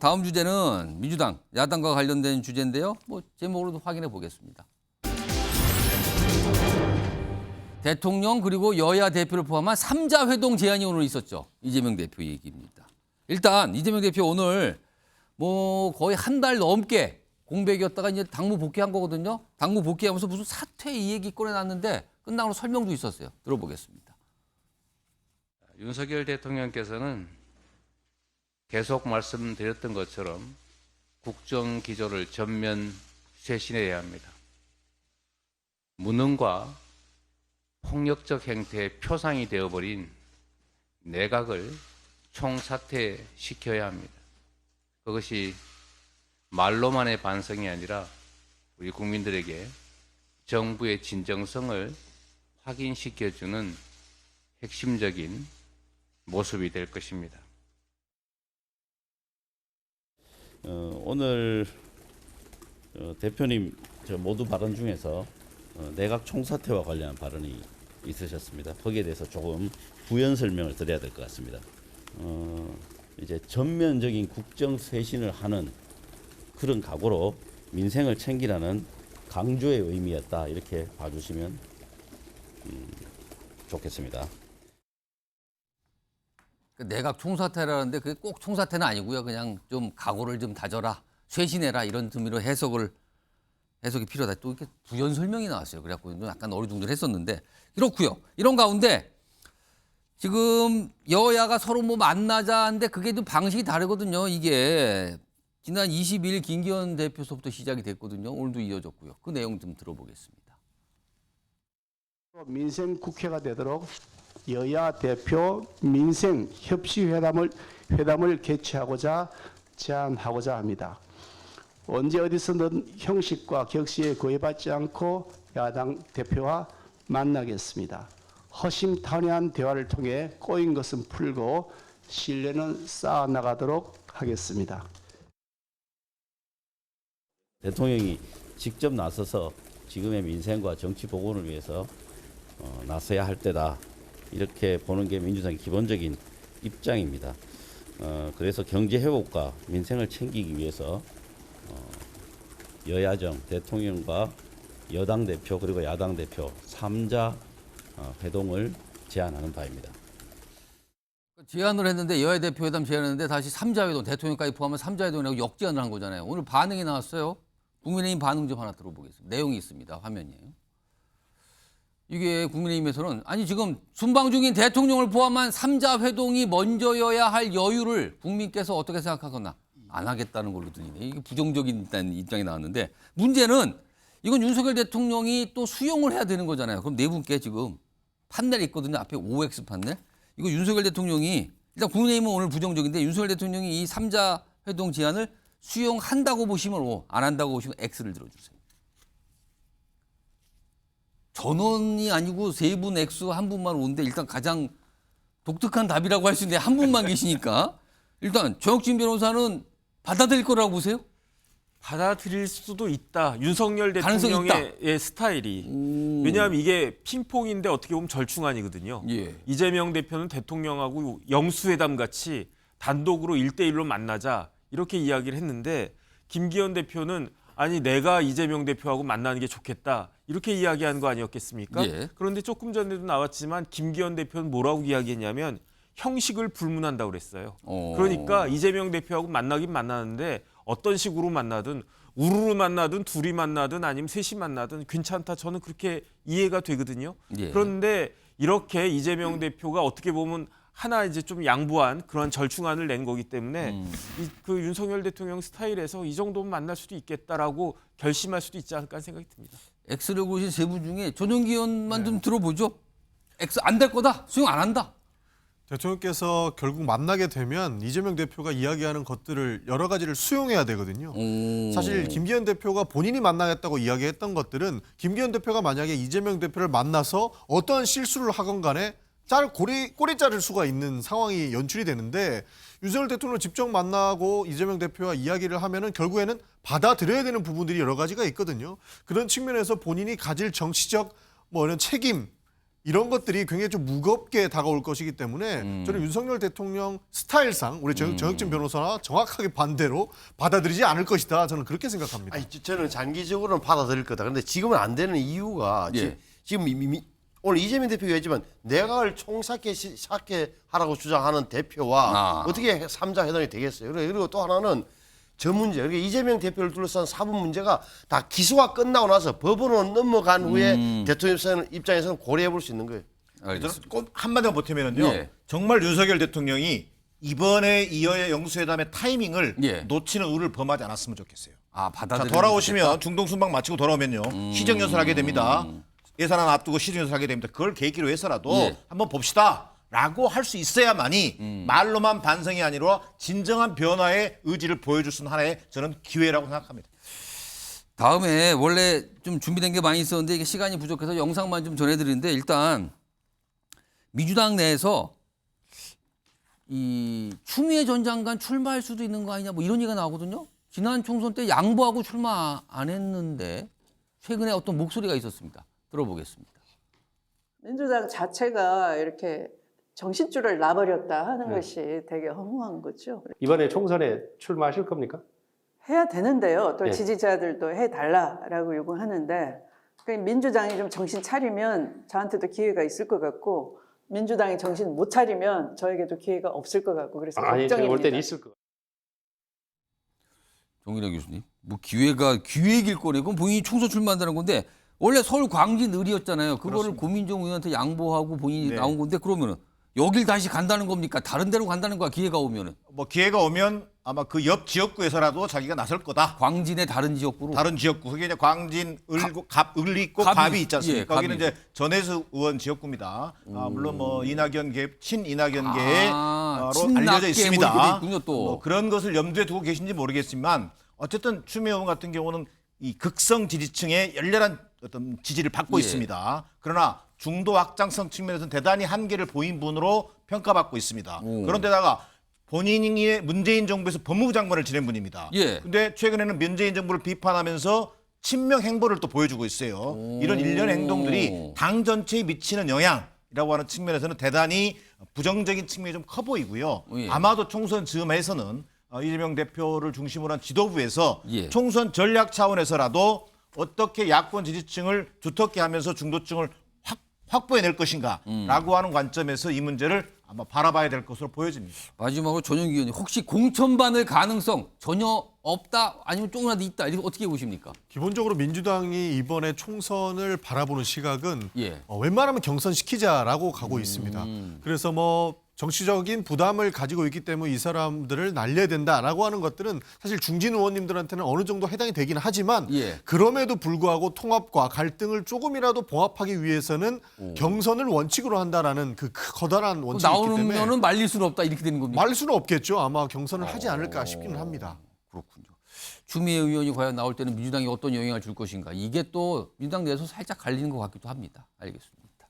다음 주제는 민주당, 야당과 관련된 주제인데요. 제목으로도 확인해 보겠습니다. 대통령 그리고 여야 대표를 포함한 3자 회동 제안이 오늘 있었죠. 이재명 대표 얘기입니다. 일단 이재명 대표 오늘 거의 한 달 넘게 공백이었다가 이제 당무 복귀한 거거든요. 당무 복귀하면서 무슨 사퇴 이 얘기 꺼내놨는데 끝나고 설명도 있었어요. 들어보겠습니다. 윤석열 대통령께서는 계속 말씀드렸던 것처럼 국정 기조를 전면 쇄신해야 합니다. 무능과 폭력적 행태의 표상이 되어버린 내각을 총사퇴시켜야 합니다. 그것이 말로만의 반성이 아니라 우리 국민들에게 정부의 진정성을 확인시켜주는 핵심적인 모습이 될 것입니다. 오늘 대표님 모두 발언 중에서 내각 총사퇴와 관련한 발언이 있으셨습니다. 거기에 대해서 조금 부연 설명을 드려야 될 것 같습니다. 이제 전면적인 국정 쇄신을 하는 그런 각오로 민생을 챙기라는 강조의 의미였다, 이렇게 봐주시면 좋겠습니다. 내각 총사퇴라는데 그게 꼭 총사퇴는 아니고요. 그냥 좀 각오를 좀 다져라, 쇄신해라 이런 의미로 해석이 필요하다. 또 이렇게 부연 설명이 나왔어요. 그래갖고 약간 어리둥절했었는데 그렇고요. 이런 가운데 지금 여야가 서로 만나자 하는데 그게 좀 방식이 다르거든요. 이게 지난 22일 김기현 대표서부터 시작이 됐거든요. 오늘도 이어졌고요. 그 내용 좀 들어보겠습니다. 민생 국회가 되도록 여야 대표 민생 협시 회담을 개최하고자 제안하고자 합니다. 언제 어디서든 형식과 격시에 구애받지 않고 야당 대표와 만나겠습니다. 허심탄회한 대화를 통해 꼬인 것은 풀고 신뢰는 쌓아나가도록 하겠습니다. 대통령이 직접 나서서 지금의 민생과 정치 복원을 위해서 나서야 할 때다, 이렇게 보는 게 민주당의 기본적인 입장입니다. 그래서 경제 회복과 민생을 챙기기 위해서 여야정 대통령과 여당 대표 그리고 야당 대표 3자 회동을 제안하는 바입니다. 제안을 했는데 여야 대표 회담 제안했는데 다시 3자 회동, 대통령까지 포함한 3자 회동이라고 역제안을 한 거잖아요. 오늘 반응이 나왔어요. 국민의힘 반응 좀 하나 들어보겠습니다. 내용이 있습니다. 화면이에요. 이게 국민의힘에서는 지금 순방 중인 대통령을 포함한 3자 회동이 먼저여야 할 여유를 국민께서 어떻게 생각하거나 안 하겠다는 걸로 들리네. 이게 부정적인 입장이 나왔는데 문제는 이건 윤석열 대통령이 또 수용을 해야 되는 거잖아요. 그럼 네 분께 지금 판넬이 있거든요. 앞에 OX 판넬. 이거 윤석열 대통령이 일단 국민의힘은 오늘 부정적인데 윤석열 대통령이 이 3자 회동 제안을 수용한다고 보시면 O, 안 한다고 보시면 X를 들어주세요. 전원이 아니고 세 분 X, 한 분만 오는데 일단 가장 독특한 답이라고 할 수 있는데 한 분만 계시니까 일단 정혁진 변호사는 받아들일 거라고 보세요? 받아들일 수도 있다. 윤석열 가능성이 대통령의 스타일이. 왜냐하면 이게 핑퐁인데 어떻게 보면 절충안이거든요. 예. 이재명 대표는 대통령하고 영수회담 같이 단독으로 1대1로 만나자 이렇게 이야기를 했는데 김기현 대표는 아니 내가 이재명 대표하고 만나는 게 좋겠다 이렇게 이야기한 거 아니었겠습니까? 예. 그런데 조금 전에도 나왔지만 김기현 대표는 뭐라고 이야기했냐면 형식을 불문한다고 그랬어요. 그러니까 이재명 대표하고 만나긴 만나는데 어떤 식으로 만나든 우르르 만나든 둘이 만나든 아니면 셋이 만나든 괜찮다. 저는 그렇게 이해가 되거든요. 예. 그런데 이렇게 이재명 대표가 어떻게 보면 하나 이제 좀 양보한 그런 절충안을 낸 거기 때문에 그 윤석열 대통령 스타일에서 이 정도면 만날 수도 있겠다라고 결심할 수도 있지 않을까 생각이 듭니다. X를 고르신 세 분 중에 조정기 의원만 좀 들어보죠. X 안 될 거다. 수용 안 한다. 대통령께서 결국 만나게 되면 이재명 대표가 이야기하는 것들을 여러 가지를 수용해야 되거든요. 사실 김기현 대표가 본인이 만나겠다고 이야기했던 것들은 김기현 대표가 만약에 이재명 대표를 만나서 어떠한 실수를 하건 간에 꼬리 자를 수가 있는 상황이 연출이 되는데 윤석열 대통령을 직접 만나고 이재명 대표와 이야기를 하면은 결국에는 받아들여야 되는 부분들이 여러 가지가 있거든요. 그런 측면에서 본인이 가질 정치적 이런 책임, 이런 것들이 굉장히 좀 무겁게 다가올 것이기 때문에 저는 윤석열 대통령 스타일상 우리 정혁진 변호사나 정확하게 반대로 받아들이지 않을 것이다. 저는 그렇게 생각합니다. 아니, 저는 장기적으로는 받아들일 거다. 그런데 지금은 안 되는 이유가 예. 지금 오늘 이재명 대표가 했지만 내각을 총삭해 하라고 주장하는 대표와 어떻게 3자 회담이 되겠어요. 그리고 또 하나는 저 문제, 그러니까 이재명 대표를 둘러싼 사법 문제가 다 기소가 끝나고 나서 법원으로 넘어간 후에 대통령 입장에서는 고려해 볼 수 있는 거예요. 알겠습니다. 꼭 한마디만 보태면은요. 예. 정말 윤석열 대통령이 이번에 이어의 영수회담의 타이밍을 예. 놓치는 우를 범하지 않았으면 좋겠어요. 아, 자, 받아들이는 돌아오시면 중동 순방 마치고 돌아오면요. 시정연설 하게 됩니다. 예산안 앞두고 시정연설 하게 됩니다. 그걸 계기로 해서라도 예. 한번 봅시다. 라고 할 수 있어야만이 말로만 반성이 아니라 진정한 변화의 의지를 보여줄 수 있는 하나의 저는 기회라고 생각합니다. 다음에 원래 좀 준비된 게 많이 있었는데 이게 시간이 부족해서 영상만 좀 전해드리는데 일단 민주당 내에서 이 추미애 전 장관 출마할 수도 있는 거 아니냐 뭐 이런 얘기가 나오거든요. 지난 총선 때 양보하고 출마 안 했는데 최근에 어떤 목소리가 있었습니다. 들어보겠습니다. 민주당 자체가 이렇게 정신줄을 놔버렸다 하는 것이 되게 허무한 거죠. 이번에 총선에 출마하실 겁니까? 해야 되는데요. 또 예. 지지자들도 해달라라고 요구하는데 그러니까 민주당이 좀 정신 차리면 저한테도 기회가 있을 것 같고 민주당이 정신 못 차리면 저에게도 기회가 없을 것 같고 그래서 아니, 제가 볼 걱정입니다. 때는 있을 것 같아요. 정일영 교수님, 뭐 기획 일거리 그건 본인이 총선 출마한다는 건데 원래 서울 광진 을이었잖아요. 그거를 고민정 의원한테 양보하고 본인이 네. 나온 건데 그러면은 여길 다시 간다는 겁니까? 다른 데로 간다는 거야 기회가 오면은 뭐 기회가 오면 아마 그 옆 지역구에서라도 자기가 나설 거다. 광진의 다른 지역구로. 다른 지역구 그게 이제 광진, 을이 있고 갑이, 갑이 있지 않습니까? 예, 거기는 갑이. 이제 전해수 의원 지역구입니다. 물론 뭐 친 이낙연계로 친낙계 알려져 있습니다. 뭐 이렇게 돼 있군요, 또. 뭐 그런 것을 염두에 두고 계신지 모르겠지만 어쨌든 추미애 의원 같은 경우는 이 극성 지지층의 열렬한 어떤 지지를 받고 예. 있습니다. 그러나 중도 확장성 측면에서는 대단히 한계를 보인 분으로 평가받고 있습니다. 그런데다가 본인이 문재인 정부에서 법무부 장관을 지낸 분입니다. 예. 근데 최근에는 문재인 정부를 비판하면서 친명 행보를 또 보여주고 있어요. 이런 일련의 행동들이 당 전체에 미치는 영향이라고 하는 측면에서는 대단히 부정적인 측면이 좀 커 보이고요. 예. 아마도 총선 즈음에서는 이재명 대표를 중심으로 한 지도부에서 예. 총선 전략 차원에서라도 어떻게 야권 지지층을 두텁게 하면서 중도층을 확보해낼 것인가라고 하는 관점에서 이 문제를 아마 바라봐야 될 것으로 보여집니다. 마지막으로 전용기 의원님 혹시 공천받을 가능성 전혀 없다 아니면 조금이라도 있다 이렇게 어떻게 보십니까? 기본적으로 민주당이 이번에 총선을 바라보는 시각은 예. 웬만하면 경선시키자라고 가고 있습니다. 그래서 뭐 정치적인 부담을 가지고 있기 때문에 이 사람들을 날려야 된다라고 하는 것들은 사실 중진 의원님들한테는 어느 정도 해당이 되긴 하지만 예. 그럼에도 불구하고 통합과 갈등을 조금이라도 봉합하기 위해서는 경선을 원칙으로 한다라는 그 커다란 원칙이 있기 때문에 나오면은 말릴 수는 없다 이렇게 되는 겁니까? 말릴 수는 없겠죠. 아마 경선을 하지 않을까 싶기는 합니다. 그렇군요. 추미애 의원이 과연 나올 때는 민주당이 어떤 영향을 줄 것인가 이게 또 민주당 내에서 살짝 갈리는 것 같기도 합니다. 알겠습니다.